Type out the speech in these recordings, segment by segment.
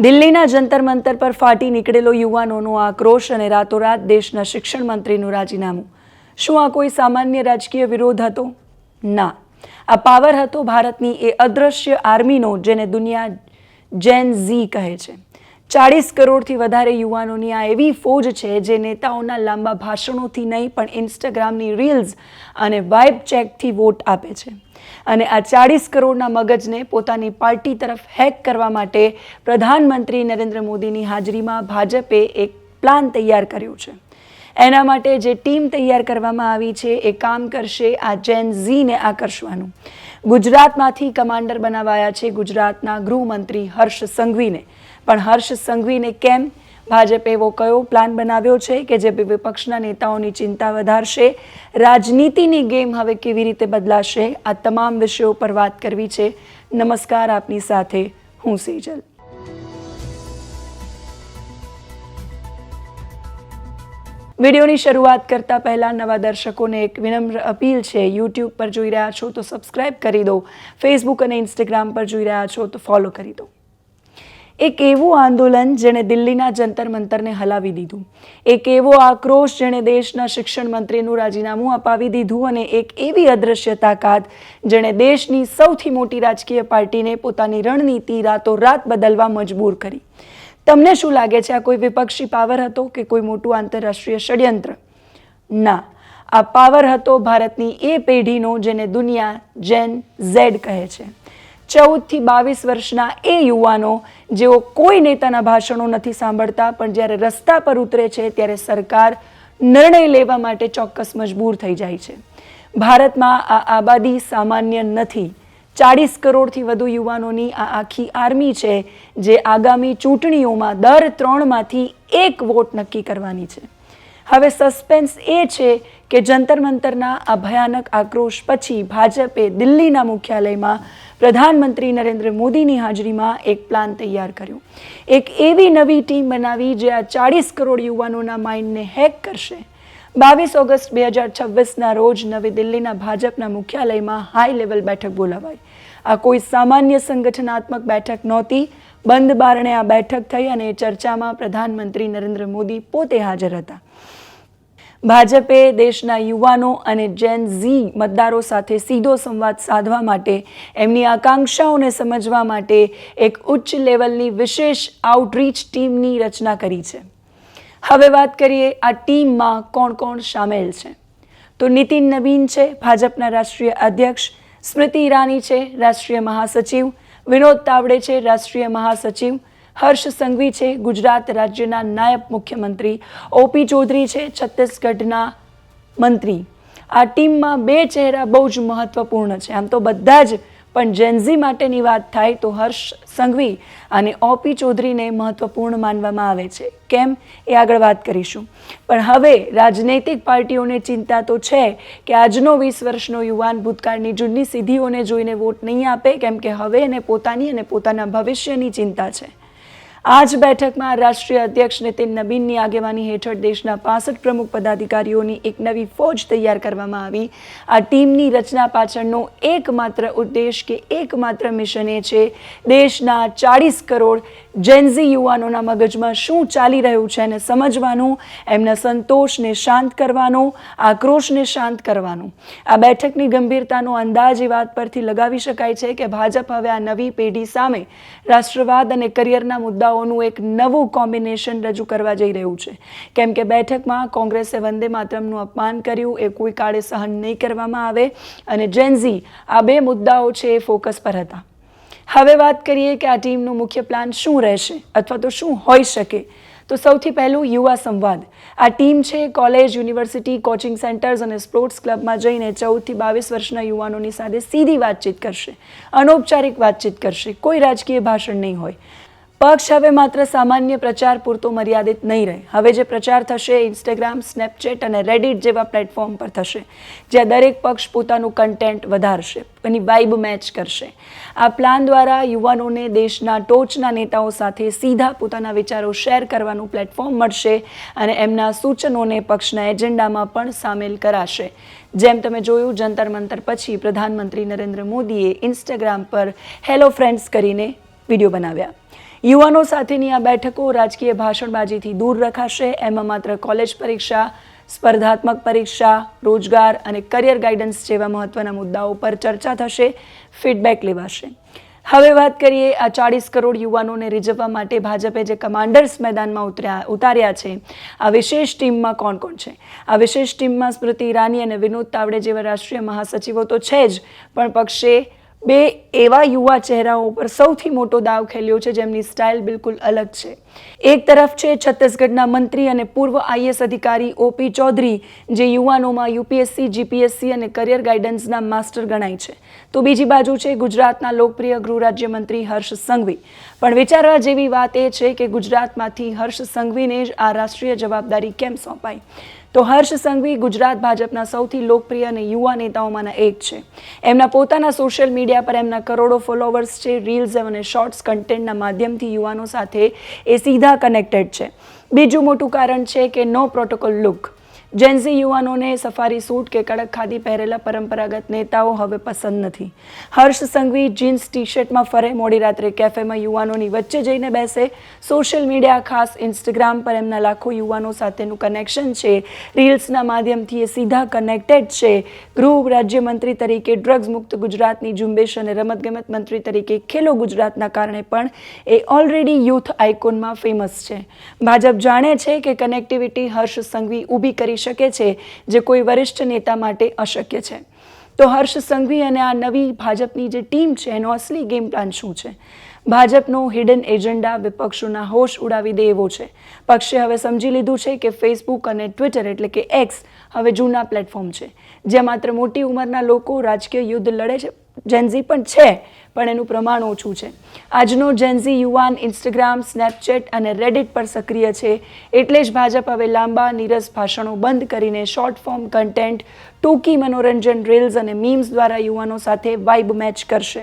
દિલ્હીના જંતર મંતર પર ફાટી નીકળેલો યુવાનોનો આક્રોશ અને રાતોરાત દેશના શિક્ષણ મંત્રીનું રાજીનામું. શું આ કોઈ સામાન્ય રાજકીય વિરોધ હતો? ના, આ પાવર હતો ભારતની એ અદૃશ્ય આર્મીનો, જેને દુનિયા જેન ઝી કહે છે. 40 કરોડથી વધારે યુવાનોની આ એવી ફોજ છે જે નેતાઓના લાંબા ભાષણોથી નહીં પણ ઇન્સ્ટાગ્રામની રીલ્સ અને વાઇબ ચેકથી વોટ આપે છે. અને આ 40 કરોડના મગજને પોતાની પાર્ટી તરફ હેક કરવા માટે પ્રધાનમંત્રી નરેન્દ્ર મોદીની હાજરીમાં ભાજપે એક પ્લાન તૈયાર કર્યો છે. એના માટે જે ટીમ તૈયાર કરવામાં આવી છે એ કામ કરશે આ જેન ઝીને આકર્ષવાનું. ગુજરાતમાંથી કમાન્ડર બનાવાયા છે ગુજરાતના ગૃહમંત્રી હર્ષ સંઘવીને. પણ હર્ષ સંઘવીને કેમ? ભાજપે એવો કયો પ્લાન બનાવ્યો છે કે જે વિપક્ષના નેતાઓની ચિંતા વધારશે? રાજનીતિની ગેમ હવે કેવી રીતે બદલાશે? આ તમામ વિષયો પર વાત કરવી છે. નમસ્કાર, આપની સાથે હું સેજલ. વિડીયોની શરૂઆત કરતા પહેલા નવા દર્શકોને એક વિનમ્ર અપીલ છે. યુટ્યુબ પર જોઈ રહ્યા છો તો સબસ્ક્રાઇબ કરી દો. ફેસબુક અને ઇન્સ્ટાગ્રામ પર જોઈ રહ્યા છો તો ફોલો કરી દો. એક એવું આંદોલન જેણે દિલ્હીના જંતર મંતરને હલાવી દીધું, એક એવો આક્રોશ જેણે દેશના શિક્ષણ મંત્રીનું રાજીનામું અપાવી દીધું, અને એક એવી અદૃશ્ય તાકાત જેણે દેશની સૌથી મોટી રાજકીય પાર્ટીને પોતાની રણનીતિ રાતોરાત બદલવા મજબૂર કરી. તમને શું લાગે છે, આ કોઈ વિપક્ષી પાવર હતો કે કોઈ મોટું આંતરરાષ્ટ્રીય ષડયંત્ર? ના, આ પાવર હતો ભારતની એ પેઢીનો જેને દુનિયા જેન ઝેડ કહે છે. 14 થી 22 વર્ષના એ યુવાનો જેઓ કોઈ નેતાના ભાષણો નથી સાંભળતા, પણ જ્યારે રસ્તા પર ઉતરે છે ત્યારે સરકાર નિર્ણય લેવા માટે ચોક્કસ મજબૂર થઈ જાય છે. ભારતમાં આ આબાદી સામાન્ય નથી. 40 કરોડથી વધુ યુવાનોની આ આખી આર્મી છે જે આગામી ચૂંટણીઓમાં દર 3માંથી 1 વોટ નક્કી કરવાની છે. હવે સસ્પેન્સ એ છે કે જંતર મંતરના આ ભયાનક આક્રોશ પછી ભાજપે દિલ્હીના મુખ્યાલયમાં પ્રધાનમંત્રી નરેન્દ્ર મોદીની હાજરીમાં એક પ્લાન તૈયાર કર્યો. એક એવી નવી ટીમ બનાવી જે આ 40 કરોડ યુવાનોના માઇન્ડને હેક કરશે. 22 ઓગસ્ટ 2026ના રોજ નવી દિલ્હીના ભાજપના મુખ્યાલયમાં હાઈ લેવલ બેઠક બોલાવાઈ. આ કોઈ સામાન્ય સંગઠનાત્મક બેઠક નહોતી. બંધ બારણે આ બેઠક થઈ અને ચર્ચામાં પ્રધાનમંત્રી નરેન્દ્ર મોદી પોતે હાજર હતા. ભાજપે દેશના યુવાનો અને જેન ઝી મતદારો સાથે સીધો સંવાદ સાધવા માટે, એમની આકાંક્ષાઓને સમજવા માટે એક ઉચ્ચ લેવલની વિશેષ આઉટરીચ ટીમની રચના કરી છે. હવે વાત કરીએ આ ટીમમાં કોણ કોણ સામેલ છે. તો નીતિન નવીન છે, ભાજપના રાષ્ટ્રીય અધ્યક્ષ. સ્મૃતિ ઈરાની છે, રાષ્ટ્રીય મહાસચિવ. વિનોદ તાવડે છે, રાષ્ટ્રીય મહાસચિવ. હર્ષ સંઘવી છે, ગુજરાત રાજ્યના નાયબ મુખ્યમંત્રી. ઓપી ચૌધરી છે, છત્તીસગઢના મંત્રી. આ ટીમમાં 2 ચહેરા બહુ જ મહત્વપૂર્ણ છે. આમ તો બધા જ, પણ જેનઝી માટેની વાત થાય તો હર્ષ સંઘવી અને ઓપી ચૌધરીને મહત્વપૂર્ણ માનવામાં આવે છે. કેમ, એ આગળ વાત કરીશું. પણ હવે રાજનૈતિક પાર્ટીઓને ચિંતા તો છે કે આજનો 20 વર્ષનો યુવાન ભૂતકાળની જૂની સિદ્ધિઓને જોઈને વોટ નહીં આપે, કેમ કે હવે એને પોતાની અને પોતાના ભવિષ્યની ચિંતા છે. આ જ બેઠકમાં રાષ્ટ્રીય અધ્યક્ષ નીતિન નવીનની આગેવાની હેઠળ દેશના 65 પ્રમુખ પદાધિકારીઓની એક નવી ફોજ તૈયાર કરવામાં આવી. આ ટીમની રચના પાછળનો એકમાત્ર ઉદ્દેશ કે એકમાત્ર મિશન એ છે દેશના 40 કરોડ જેનઝી યુવાનોના મગજમાં શું ચાલી રહ્યું છે એને સમજવાનું, એમના સંતોષને શાંત કરવાનો, આક્રોશને શાંત કરવાનું. આ બેઠકની ગંભીરતાનો અંદાજ એ વાત પરથી લગાવી શકાય છે કે ભાજપ હવે આ નવી પેઢી સામે રાષ્ટ્રવાદ અને કરિયરના મુદ્દાઓનું એક નવું કોમ્બિનેશન રજૂ કરવા જઈ રહ્યું છે. કેમ કે બેઠકમાં કોંગ્રેસે વંદે માતરમનું અપમાન કર્યું, એ કોઈ કાળે સહન નહીં કરવામાં આવે, અને જેનઝી આ 2 મુદ્દાઓ છે એ ફોકસ પર હતા. હવે વાત કરીએ કે આ ટીમનું મુખ્ય પ્લાન શું રહેશે અથવા તો શું હોઈ શકે. તો સૌથી પહેલું યુવા સંવાદ. આ ટીમ છે કોલેજ, યુનિવર્સિટી, કોચિંગ સેન્ટર્સ અને સ્પોર્ટ્સ ક્લબમાં જઈને 14 થી 22 વર્ષના યુવાનોની સાથે સીધી વાતચીત કરશે, અનૌપચારિક વાતચીત કરશે. કોઈ રાજકીય ભાષણ નહીં હોય. પક્ષ હવે માત્ર સામાન્ય પ્રચાર પૂરતો મર્યાદિત નહીં રહે. હવે જે પ્રચાર થશે ઇન્સ્ટાગ્રામ, સ્નેપચેટ અને રેડિટ જેવા પ્લેટફોર્મ પર થશે, જ્યાં દરેક પક્ષ પોતાનું કન્ટેન્ટ વધારશે, એની વાઇબ મેચ કરશે. આ પ્લાન દ્વારા યુવાનોને દેશના ટોચના નેતાઓ સાથે સીધા પોતાના વિચારો શેર કરવાનું પ્લેટફોર્મ મળશે અને એમના સૂચનોને પક્ષના એજન્ડામાં પણ સામેલ કરાશે. જેમ તમે જોયું, જંતર મંતર પછી પ્રધાનમંત્રી નરેન્દ્ર મોદીએ ઇન્સ્ટાગ્રામ પર હેલો ફ્રેન્ડ્સ કરીને વિડીયો બનાવ્યા. યુવાનો સાથેની આ બેઠકો રાજકીય ભાષણબાજીથી દૂર રખાશે. એમાં માત્ર કોલેજ પરીક્ષા, સ્પર્ધાત્મક પરીક્ષા, રોજગાર અને કરિયર ગાઈડન્સ જેવા મહત્વના મુદ્દાઓ પર ચર્ચા થશે, ફીડબેક લેવાશે. હવે વાત કરીએ આ 40 કરોડ યુવાનોને રીઝવવા માટે ભાજપે જે કમાન્ડર્સ મેદાનમાં ઉતાર્યા છે, આ વિશેષ ટીમમાં કોણ કોણ છે? આ વિશેષ ટીમમાં સ્મૃતિ ઈરાની અને વિનોદ તાવડે જેવા રાષ્ટ્રીય મહાસચિવો તો છે જ, પણ પક્ષે બે એવા યુવા ચહેરાઓ પર સૌથી મોટો દાવ ખેલ્યો છે જેમની સ્ટાઇલ બિલકુલ અલગ છે. એક તરફ છે છત્તીસગઢના મંત્રી અને પૂર્વ આઈએએસ અધિકારી ઓપી ચૌધરી, જે યુવાનોમાં યુપીએસસી, જીપીએસસી અને કરિયર ગાઈડન્સના માસ્ટર ગણાય છે. તો બીજી બાજુ છે ગુજરાતના લોકપ્રિય ગૃહ રાજ્યમંત્રી હર્ષ સંઘવી. પણ વિચારવા જેવી વાત એ છે કે ગુજરાતમાંથી હર્ષ સંઘવીને જ આ રાષ્ટ્રીય જવાબદારી કેમ સોંપાઈ? તો હર્ષ સંઘવી ગુજરાત ભાજપના સૌથી લોકપ્રિય અને યુવા નેતાઓમાંના એક છે. એમના પોતાના સોશિયલ મીડિયા પર એમના કરોડો ફોલોવર્સ છે. રીલ્સ અને શોર્ટ્સ કન્ટેન્ટના માધ્યમથી યુવાનો સાથે એ સીધા કનેક્ટેડ છે. બીજું મોટું કારણ છે કે નો પ્રોટોકોલ લુક. જેન્ઝી યુવાનોને સફારી સૂટ કે કડક ખાદી પહેરેલા પરંપરાગત નેતાઓ હવે પસંદ નથી. હર્ષ સંઘવી જીન્સ ટી શર્ટમાં ફરે, મોડી રાત્રે કેફેમાં યુવાનોની વચ્ચે જઈને બેસે. સોશિયલ મીડિયા, ખાસ ઇન્સ્ટાગ્રામ પર એમના લાખો યુવાનો સાથેનું કનેક્શન છે. રીલ્સના માધ્યમથી એ સીધા કનેક્ટેડ છે. ગૃહ રાજ્યમંત્રી તરીકે ડ્રગ્સ મુક્ત ગુજરાતની ઝુંબેશ અને રમતગમત મંત્રી તરીકે ખેલો ગુજરાતના કારણે પણ એ ઓલરેડી યુથ આઇકોનમાં ફેમસ છે. ભાજપ જાણે છે કે કનેક્ટિવિટી હર્ષ સંઘવી ઊભી કરી શકે છે, જે કોઈ વરિષ્ઠ નેતા માટે અશક્ય છે. તો હર્ષ સંઘવી અને આ નવી ભાજપની જે ટીમ છે એનો અસલી ગેમ પ્લાન શું છે? ભાજપનો હિડન એજન્ડા વિપક્ષોના હોશ ઉડાવી દે એવો છે. પક્ષે હવે સમજી લીધું છે કે ફેસબુક અને ટ્વિટર એટલે કે એક્સ હવે જૂના પ્લેટફોર્મ છે, જ્યાં માત્ર મોટી ઉંમરના લોકો રાજકીય યુદ્ધ લડે છે. જેન્ઝી પણ છે, પણ એનું પ્રમાણ ઓછું છે. આજનો જેન્ઝી યુવાન ઇન્સ્ટાગ્રામ, સ્નેપચેટ અને રેડિટ પર સક્રિય છે. એટલે જ ભાજપ હવે લાંબા નીરસ ભાષણો બંધ કરીને શોર્ટ ફોર્મ કન્ટેન્ટ, ટૂંકી મનોરંજન રીલ્સ અને મીમ્સ દ્વારા યુવાનો સાથે વાઇબ મેચ કરશે.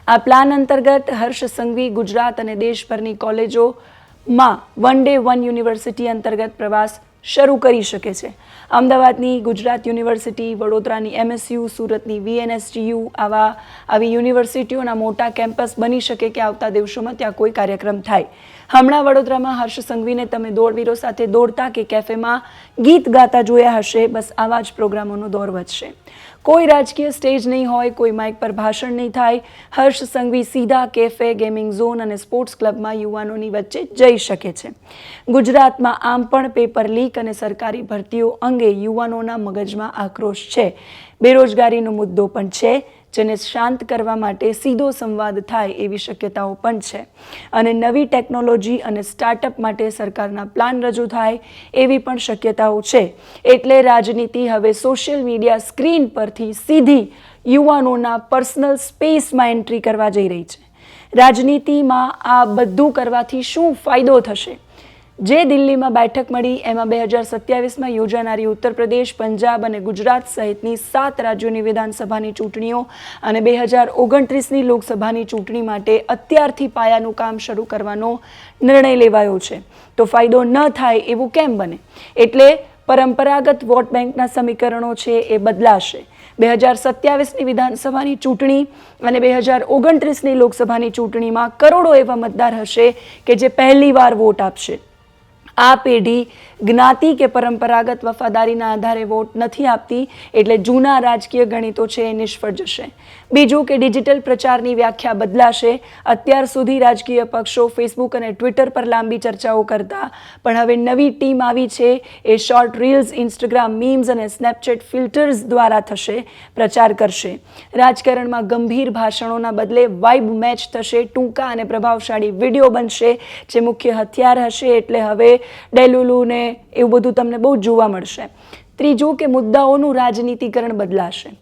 આ પ્લાન અંતર્ગત હર્ષ સંઘવી ગુજરાત અને દેશભરની કોલેજોમાં વન ડે વન યુનિવર્સિટી અંતર્ગત પ્રવાસ શરૂ કરી શકે છે. અમદાવાદની ગુજરાત યુનિવર્સિટી, વડોદરાની એમએસયુ, સુરતની વીએનએસજીયુ આવી યુનિવર્સિટીઓના મોટા કેમ્પસ બની શકે કે આવતા દિવસોમાં ત્યાં કોઈ કાર્યક્રમ થાય. હમણાં વડોદરામાં હર્ષ સંઘવીને તમે દોડવીરો સાથે દોડતા કે કેફેમાં ગીત ગાતા જોયા હશે. બસ આવા જ પ્રોગ્રામોનો દોર વધશે. કોઈ રાજકીય સ્ટેજ નહીં હોય, કોઈ માઇક પર ભાષણ નહીં થાય. હર્ષ સંઘવી સીધા કેફે, ગેમિંગ ઝોન અને સ્પોર્ટ્સ ક્લબમાં યુવાનોની વચ્ચે જઈ શકે છે. ગુજરાતમાં આમ પણ પેપર લીક અને સરકારી ભરતીઓ અંગે યુવાનોના મગજમાં આક્રોશ છે. બેરોજગારીનો મુદ્દો પણ છે, જેને શાંત કરવા માટે સીધો સંવાદ થાય એવી શક્યતાઓ પણ છે. અને નવી ટેકનોલોજી અને સ્ટાર્ટઅપ માટે સરકારના પ્લાન રજૂ થાય એવી પણ શક્યતાઓ છે. એટલે રાજનીતિ હવે સોશિયલ મીડિયા સ્ક્રીન પરથી સીધી યુવાનોના પર્સનલ સ્પેસમાં એન્ટ્રી કરવા જઈ રહી છે. રાજનીતિમાં આ બધું કરવાથી શું ફાયદો થશે? જે દિલ્હીમાં બેઠક મળી એમાં 2027માં યોજાનારી ઉત્તર પ્રદેશ, પંજાબ અને ગુજરાત સહિતની 7 રાજ્યોની વિધાનસભાની ચૂંટણીઓ અને 2029ની લોકસભાની ચૂંટણી માટે અત્યારથી પાયાનું કામ શરૂ કરવાનો નિર્ણય લેવાયો છે. તો ફાયદો ન થાય એવું કેમ બને? એટલે પરંપરાગત વોટ બેંકના સમીકરણો છે એ બદલાશે. 2027ની વિધાનસભાની ચૂંટણી અને 2029ની લોકસભાની ચૂંટણીમાં કરોડો એવા મતદાર હશે કે જે પહેલીવાર વોટ આપશે. આ પેઢી જ્ઞાતિ કે પરંપરાગત વફાદારીના આધારે વોટ નથી આપતી, એટલે જૂના રાજકીય ગણિતો છે એ નિષ્ફળ જશે. બીજું કે ડિજિટલ પ્રચારની વ્યાખ્યા બદલાશે. અત્યાર સુધી રાજકીય પક્ષો ફેસબુક અને ટ્વિટર પર લાંબી ચર્ચાઓ કરતા, પણ હવે નવી ટીમ આવી છે એ શોર્ટ રીલ્સ, ઇન્સ્ટાગ્રામ મીમ્સ અને સ્નેપચેટ ફિલ્ટર્સ દ્વારા થશે પ્રચાર કરશે. રાજકારણમાં ગંભીર ભાષણોના બદલે વાઇબ મેચ થશે. ટૂંકા અને પ્રભાવશાળી વિડીયો બનશે જે મુખ્ય હથિયાર હશે. એટલે હવે ડેલુલુ ને એવું બધું તમને બહુ જોવા મળશે. ત્રીજું કે મુદ્દાઓનું રાજનીતિકરણ બદલાશે.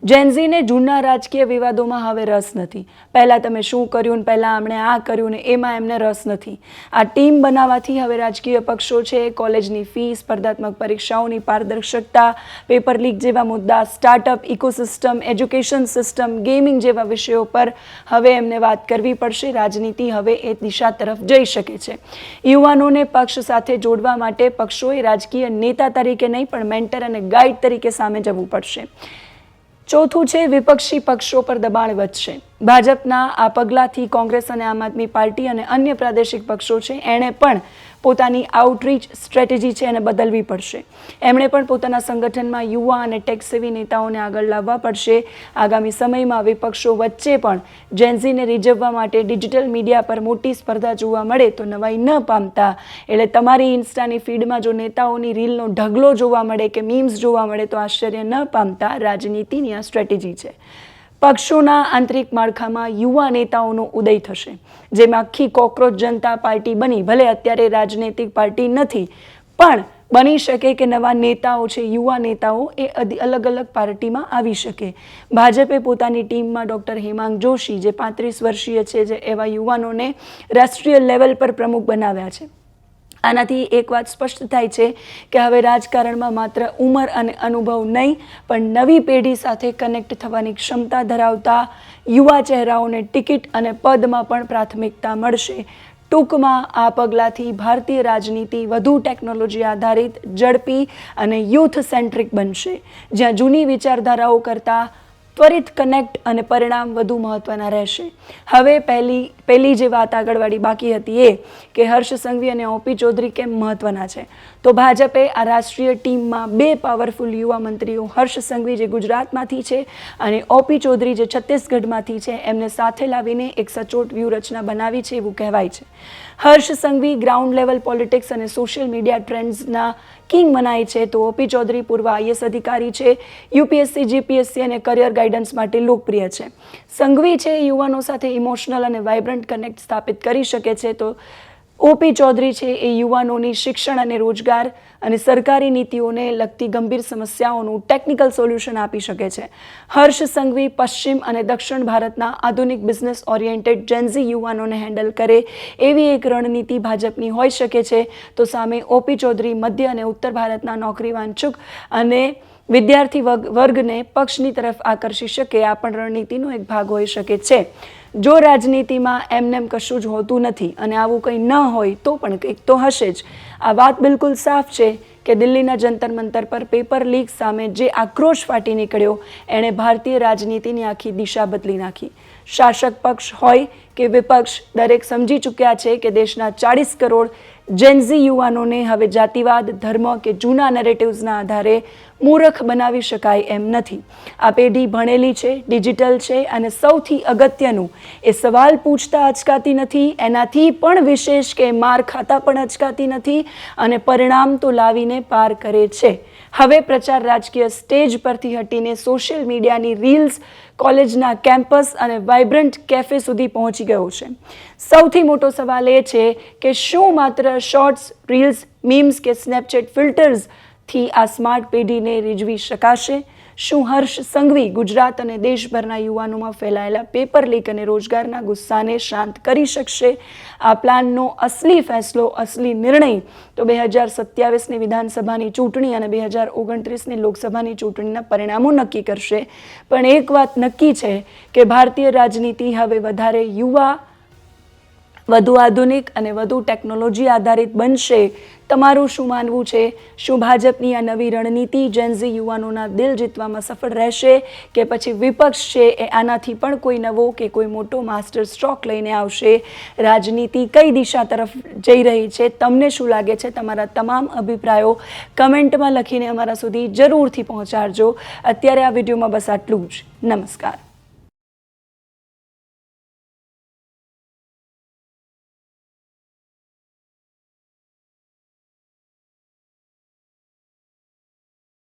જેન્ઝીને જૂના રાજકીય વિવાદોમાં હવે રસ નથી. પહેલાં તમે શું કર્યું ને પહેલાં આમણે આ કર્યું ને એમાં એમને રસ નથી. આ ટીમ બનાવવાથી હવે રાજકીય પક્ષો છે કોલેજની ફી, સ્પર્ધાત્મક પરીક્ષાઓની પારદર્શકતા, પેપર લીક જેવા મુદ્દા, startup, ecosystem, education system, gaming જેવા વિષયો પર હવે એમને વાત કરવી પડશે. રાજનીતિ હવે એ દિશા તરફ જઈ શકે છે. યુવાનોને પક્ષ સાથે જોડવા માટે પક્ષોએ રાજકીય નેતા તરીકે નહીં પણ મેન્ટર અને ગાઈડ તરીકે સામે જવું પડશે. ચોથું છે વિપક્ષી પક્ષો પર દબાણ વધશે. ભાજપના આ પગલાંથી કોંગ્રેસ અને આમ આદમી પાર્ટી અને અન્ય પ્રાદેશિક પક્ષો છે એણે પણ પોતાની આઉટરીચ સ્ટ્રેટેજી છે એને બદલવી પડશે. એમણે પણ પોતાના સંગઠનમાં યુવા અને ટેક સેવી નેતાઓને આગળ લાવવા પડશે. આગામી સમયમાં વિપક્ષો વચ્ચે પણ જેન્ઝીને રીઝવવા માટે ડિજિટલ મીડિયા પર મોટી સ્પર્ધા જોવા મળે તો નવાઈ ન પામતા. એટલે તમારી ઇન્સ્ટાની ફીડમાં જો નેતાઓની રીલનો ઢગલો જોવા મળે કે મીમ્સ જોવા મળે તો આશ્ચર્ય ન પામતા. રાજનીતિની આ સ્ટ્રેટેજી છે. પક્ષોના આંતરિક માળખામાં યુવા નેતાઓનો ઉદય થશે, જેમાં આખી કોકરોચ જનતા પાર્ટી બની. ભલે અત્યારે રાજનૈતિક પાર્ટી નથી, પણ બની શકે કે નવા નેતાઓ છે, યુવા નેતાઓ એ અલગ અલગ પાર્ટીમાં આવી શકે. ભાજપે પોતાની ટીમમાં ડૉક્ટર હેમાંગ જોશી, જે 35 વર્ષીય છે, જે એવા યુવાનોને રાષ્ટ્રીય લેવલ પર પ્રમુખ બનાવ્યા છે. આનાથી એક વાત સ્પષ્ટ થાય છે કે હવે રાજકારણમાં માત્ર ઉંમર અને અનુભવ નહીં, પણ નવી પેઢી સાથે કનેક્ટ થવાની ક્ષમતા ધરાવતા યુવા ચહેરાઓને ટિકિટ અને પદમાં પણ પ્રાથમિકતા મળશે. ટૂંકમાં આ પગલાંથી ભારતીય રાજનીતિ વધુ ટેકનોલોજી આધારિત, ઝડપી અને યુથ સેન્ટ્રિક બનશે, જ્યાં જૂની વિચારધારાઓ કરતાં ત્વરિત કનેક્ટ અને પરિણામ વધુ મહત્વના રહેશે. હવે પહેલી જે વાત આગળવાળી બાકી હતી એ કે હર્ષ સંઘવી અને ઓપી ચૌધરી કેમ મહત્વના છે. તો ભાજપે આ રાષ્ટ્રીય ટીમમાં 2 પાવરફુલ યુવા મંત્રીઓ, હર્ષ સંઘવી જે ગુજરાતમાંથી છે અને ઓપી ચૌધરી જે છત્તીસગઢમાંથી છે, એમને સાથે લાવીને એક સચોટ વ્યૂહરચના બનાવી છે એવું કહેવાય છે. Harsh Sanghavi ground level politics અને સોશિયલ મીડિયા ટ્રેન્ડ્સના કિંગ મનાય છે, તો ઓપી ચૌધરી પૂર્વ આઈએસ અધિકારી છે, યુપીએસસી, જીપીએસસી અને કરિયર ગાઈડન્સ માટે લોકપ્રિય છે. સંઘવી છે યુવાનો સાથે ઇમોશનલ અને વાઇબ્રન્ટ કનેક્ટ સ્થાપિત કરી શકે છે, તો ઓપી ચૌધરી છે એ યુવાનોની શિક્ષણ અને રોજગાર અને સરકારી નીતિઓને લગતી ગંભીર સમસ્યાઓનું ટેકનિકલ સોલ્યુશન આપી શકે છે. હર્ષ સંઘવી પશ્ચિમ અને દક્ષિણ ભારતના આધુનિક બિઝનેસ ઓરિએન્ટેડ જેન્ઝી યુવાનોને હેન્ડલ કરે એવી એક રણનીતિ ભાજપની હોઈ શકે છે, તો સામે ઓપી ચૌધરી મધ્ય અને ઉત્તર ભારતના નોકરી વાંચુક અને વિદ્યાર્થી વર્ગને પક્ષની તરફ આકર્ષી શકે. આ પણ રણનીતિનો એક ભાગ હોઈ શકે છે. જો રાજનીતિમાં એમનેમ કશું જ હોતું નથી અને આવું કંઈ ન હોય તો પણ કંઈક તો હશે જ. આ વાત બિલકુલ સાફ છે કે દિલ્હીના જંતર મંતર પર પેપર લીક સામે જે આક્રોશ ફાટી નીકળ્યો એણે ભારતીય રાજનીતિની આખી દિશા બદલી નાખી. શાસક પક્ષ હોય કે વિપક્ષ, દરેક સમજી ચૂક્યા છે કે દેશના 40 કરોડ જેન્ઝી યુવાનોને હવે જાતિવાદ, ધર્મ કે જૂના નેરેટિવ્સના આધારે મૂર્ખ બનાવી શકાય એમ નથી. આ પેઢી ભણેલી છે, ડિજિટલ છે અને સૌથી અગત્યનું એ સવાલ પૂછતા અચકાતી નથી, એનાથી પણ વિશેષ કે માર ખાતા પણ અચકાતી નથી અને પરિણામ તો લાવીને પાર કરે છે. હવે પ્રચાર રાજકીય સ્ટેજ પરથી હટીને સોશિયલ મીડિયાની રીલ્સ, કોલેજના કેમ્પસ અને વાઇબ્રન્ટ કેફે સુધી પહોંચી ગયો છે. સૌથી મોટો સવાલ એ છે કે શું માત્ર શોર્ટ્સ, રીલ્સ, મીમ્સ કે સ્નેપચેટ ફિલ્ટર્સથી આ સ્માર્ટ પેઢીને રીઝવી શકાશે? શું હર્ષ સંઘવી ગુજરાત અને દેશભરના યુવાનોમાં ફેલાયેલા પેપર લીક અને રોજગારના ગુસ્સાને શાંત કરી શકશે? આ પ્લાનનો અસલી ફેસલો, અસલી નિર્ણય તો 2027ની વિધાનસભાની ચૂંટણી અને 2029ની લોકસભાની ચૂંટણીના પરિણામો નક્કી કરશે. પણ એક વાત નક્કી છે કે ભારતીય રાજનીતિ હવે વધારે યુવા, વધુ આધુનિક અને વધુ ટેકનોલોજી આધારિત બનશે. તમારું શું માનવું છે? શું ભાજપની આ નવી રણનીતિ જેન્ઝી યુવાનોના દિલ જીતવામાં સફળ રહેશે કે પછી વિપક્ષ છે એ આનાથી પણ કોઈ નવો કે કોઈ મોટો માસ્ટર સ્ટ્રોક લઈને આવશે? રાજનીતિ કઈ દિશા તરફ જઈ રહી છે? તમને શું લાગે છે? તમારા તમામ અભિપ્રાયો કમેન્ટમાં લખીને અમારા સુધી જરૂરથી પહોંચાડજો. અત્યારે આ વિડીયોમાં બસ આટલું જ. નમસ્કાર.